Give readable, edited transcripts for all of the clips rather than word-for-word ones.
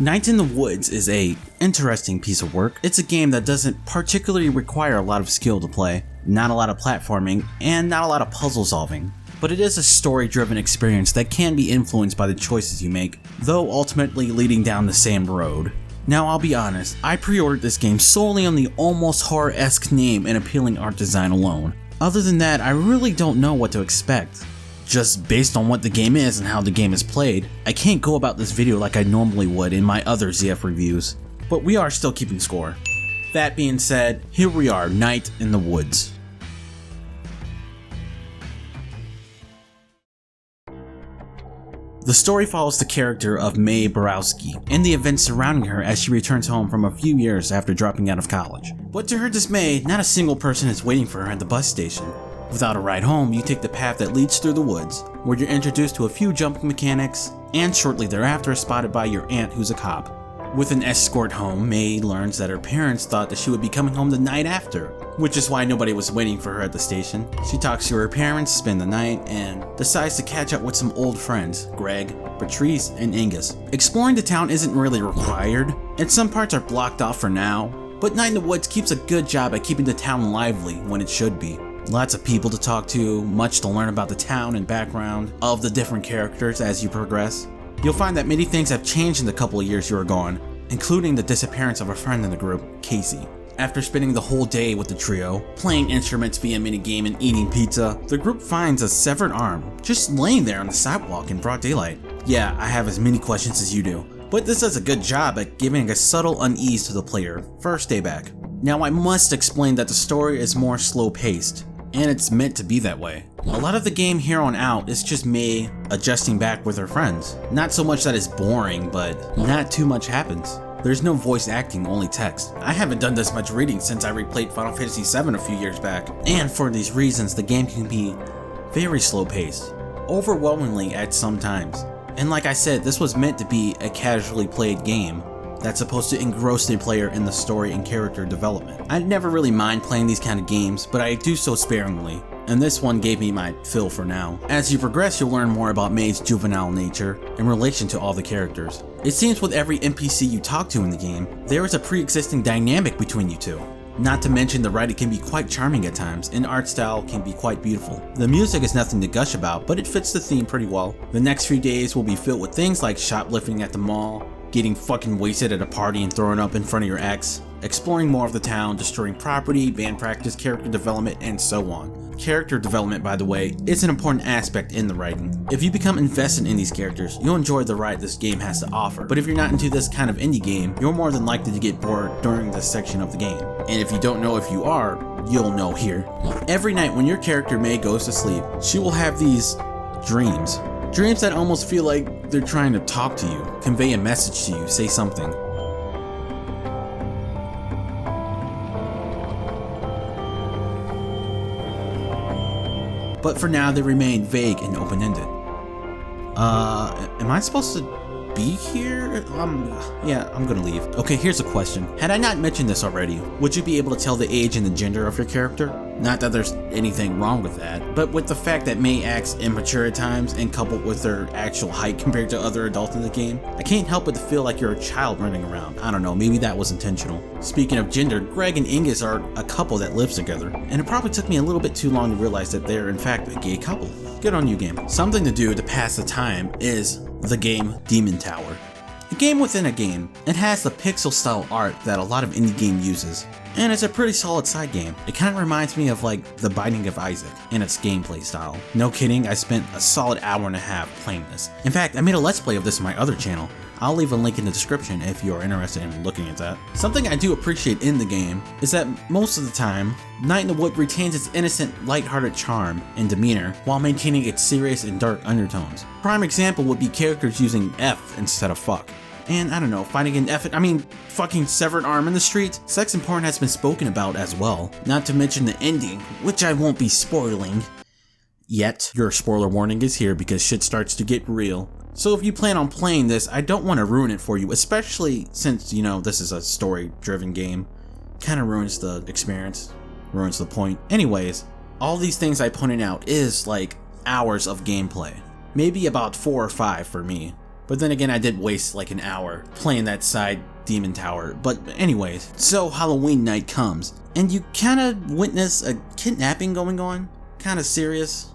Night in the Woods is a interesting piece of work. It's a game that doesn't particularly require a lot of skill to play, not a lot of platforming, and not a lot of puzzle solving. But it is a story-driven experience that can be influenced by the choices you make, though ultimately leading down the same road. Now I'll be honest, I pre-ordered this game solely on the almost horror-esque name and appealing art design alone. Other than that, I really don't know what to expect. Just based on what the game is and how the game is played, I can't go about this video like I normally would in my other ZF reviews, but we are still keeping score. That being said, here we are, Night in the Woods. The story follows the character of Mae Borowski and the events surrounding her as she returns home from a few years after dropping out of college. But to her dismay, not a single person is waiting for her at the bus station. Without a ride home, you take the path that leads through the woods, where you're introduced to a few jumping mechanics, and shortly thereafter is spotted by your aunt who's a cop. With an escort home, Mae learns that her parents thought that she would be coming home the night after, which is why nobody was waiting for her at the station. She talks to her parents, spend the night, and decides to catch up with some old friends, Gregg, Patrice, and Angus. Exploring the town isn't really required, and some parts are blocked off for now, but Night in the Woods keeps a good job at keeping the town lively when it should be. Lots of people to talk to, much to learn about the town and background of the different characters as you progress. You'll find that many things have changed in the couple of years you were gone, including the disappearance of a friend in the group, Casey. After spending the whole day with the trio, playing instruments via minigame and eating pizza, the group finds a severed arm just laying there on the sidewalk in broad daylight. Yeah, I have as many questions as you do, but this does a good job at giving a subtle unease to the player first day back. Now I must explain that the story is more slow-paced, and it's meant to be that way. A lot of the game here on out is just Mae adjusting back with her friends. Not so much that it's boring, but not too much happens. There's no voice acting, only text. I haven't done this much reading since I replayed Final Fantasy VII a few years back, and for these reasons the game can be very slow paced, overwhelmingly at some times. And like I said, this was meant to be a casually played game that's supposed to engross the player in the story and character development. I never really mind playing these kind of games, but I do so sparingly, and this one gave me my fill for now. As you progress, you'll learn more about Mae's juvenile nature in relation to all the characters. It seems with every NPC you talk to in the game, there is a pre-existing dynamic between you two. Not to mention the writing can be quite charming at times, and art style can be quite beautiful. The music is nothing to gush about, but it fits the theme pretty well. The next few days will be filled with things like shoplifting at the mall, getting fucking wasted at a party and throwing up in front of your ex, exploring more of the town, destroying property, band practice, character development, and so on. Character development, by the way, is an important aspect in the writing. If you become invested in these characters, you'll enjoy the ride this game has to offer. But if you're not into this kind of indie game, you're more than likely to get bored during this section of the game. And if you don't know if you are, you'll know here. Every night when your character Mae goes to sleep, she will have these dreams. Dreams that almost feel like they're trying to talk to you, convey a message to you, say something. But for now, they remain vague and open-ended. Am I supposed to be here? Yeah, I'm gonna leave. Okay, here's a question. Had I not mentioned this already, would you be able to tell the age and the gender of your character? Not that there's anything wrong with that, but with the fact that Mae acts immature at times and coupled with her actual height compared to other adults in the game, I can't help but to feel like you're a child running around. I don't know, maybe that was intentional. Speaking of gender, Gregg and Angus are a couple that lives together, and it probably took me a little bit too long to realize that they're in fact a gay couple. Good on you, game. Something to do to pass the time is the game Demon Tower. A game within a game. It has the pixel style art that a lot of indie game uses, and it's a pretty solid side game. It kind of reminds me of like The Binding of Isaac in its gameplay style. No kidding, I spent a solid hour and a half playing this. In fact, I made a let's play of this on my other channel. I'll leave a link in the description if you are interested in looking at that. Something I do appreciate in the game is that most of the time, Night in the Wood retains its innocent, lighthearted charm and demeanor while maintaining its serious and dark undertones. Prime example would be characters using F instead of fuck. And I don't know, finding an fucking severed arm in the street. Sex and porn has been spoken about as well. Not to mention the ending, which I won't be spoiling yet. Your spoiler warning is here because shit starts to get real. So if you plan on playing this, I don't want to ruin it for you, especially since, you know, this is a story-driven game. Kind of ruins the experience, ruins the point. Anyways, all these things I pointed out is like hours of gameplay. Maybe about 4 or 5 for me. But then again, I did waste like an hour playing that side demon tower. But anyways, so Halloween night comes, and you kinda witness a kidnapping going on. Kinda serious.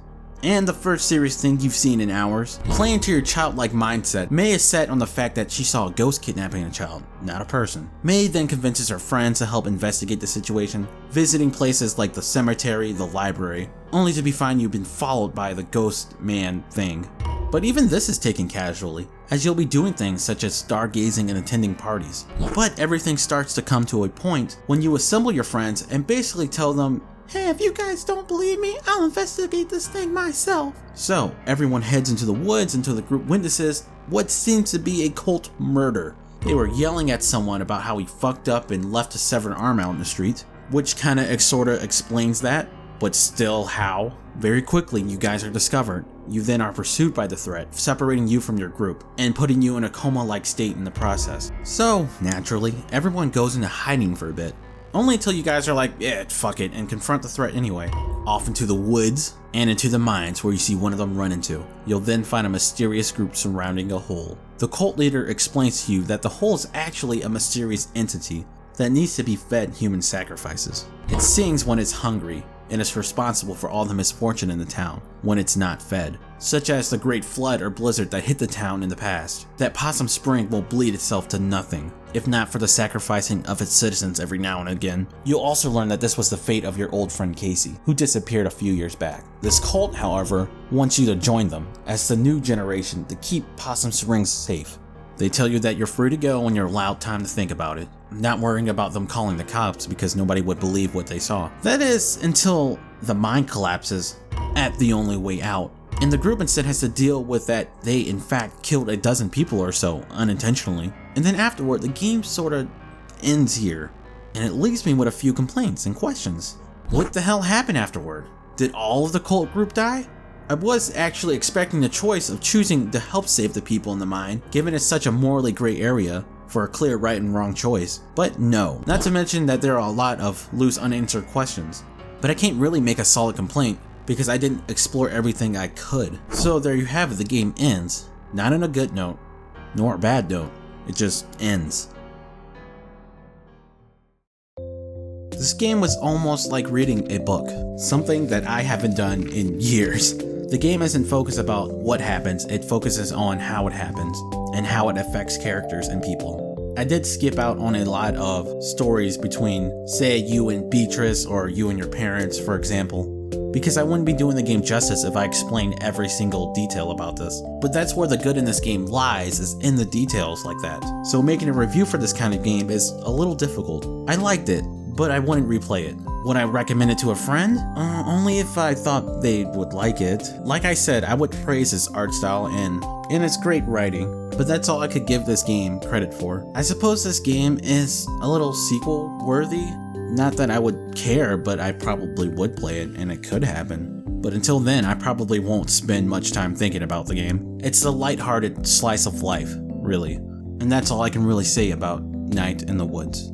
And the first serious thing you've seen in hours. Playing to your childlike mindset, Mae is set on the fact that she saw a ghost kidnapping a child, not a person. Mae then convinces her friends to help investigate the situation, visiting places like the cemetery, the library, only to find you've been followed by the ghost man thing. But even this is taken casually, as you'll be doing things such as stargazing and attending parties. But everything starts to come to a point when you assemble your friends and basically tell them, hey, if you guys don't believe me, I'll investigate this thing myself. So everyone heads into the woods until the group witnesses what seems to be a cult murder. They were yelling at someone about how he fucked up and left a severed arm out in the street, which kinda sorta explains that, but still how? Very quickly you guys are discovered. You then are pursued by the threat, separating you from your group, and putting you in a coma-like state in the process. So, naturally, everyone goes into hiding for a bit. Only until you guys are like, yeah, fuck it, and confront the threat anyway. Off into the woods, and into the mines where you see one of them run into. You'll then find a mysterious group surrounding a hole. The cult leader explains to you that the hole is actually a mysterious entity that needs to be fed human sacrifices. It sings when it's hungry, and is responsible for all the misfortune in the town when it's not fed, such as the great flood or blizzard that hit the town in the past. That Possum Springs will bleed itself to nothing, if not for the sacrificing of its citizens every now and again. You'll also learn that this was the fate of your old friend Casey, who disappeared a few years back. This cult, however, wants you to join them as the new generation to keep Possum Springs safe. They tell you that you're free to go when you're allowed time to think about it, not worrying about them calling the cops because nobody would believe what they saw. That is, until the mine collapses at the only way out, and the group instead has to deal with that they in fact killed a dozen people or so unintentionally. And then afterward, the game sorta ends here, and it leaves me with a few complaints and questions. What the hell happened afterward? Did all of the cult group die? I was actually expecting the choice of choosing to help save the people in the mine, given it's such a morally gray area, for a clear right and wrong choice. But no, not to mention that there are a lot of loose unanswered questions. But I can't really make a solid complaint because I didn't explore everything I could. So there you have it, the game ends. Not on a good note, nor a bad note, it just ends. This game was almost like reading a book, something that I haven't done in years. The game isn't focused about what happens, it focuses on how it happens, and how it affects characters and people. I did skip out on a lot of stories between, say, you and Beatrice, or you and your parents, for example, because I wouldn't be doing the game justice if I explained every single detail about this. But that's where the good in this game lies, is in the details like that. So making a review for this kind of game is a little difficult. I liked it, but I wouldn't replay it. Would I recommend it to a friend? Only if I thought they would like it. Like I said, I would praise its art style and its great writing, but that's all I could give this game credit for. I suppose this game is a little sequel worthy. Not that I would care, but I probably would play it and it could happen. But until then, I probably won't spend much time thinking about the game. It's a lighthearted slice of life, really. And that's all I can really say about Night in the Woods.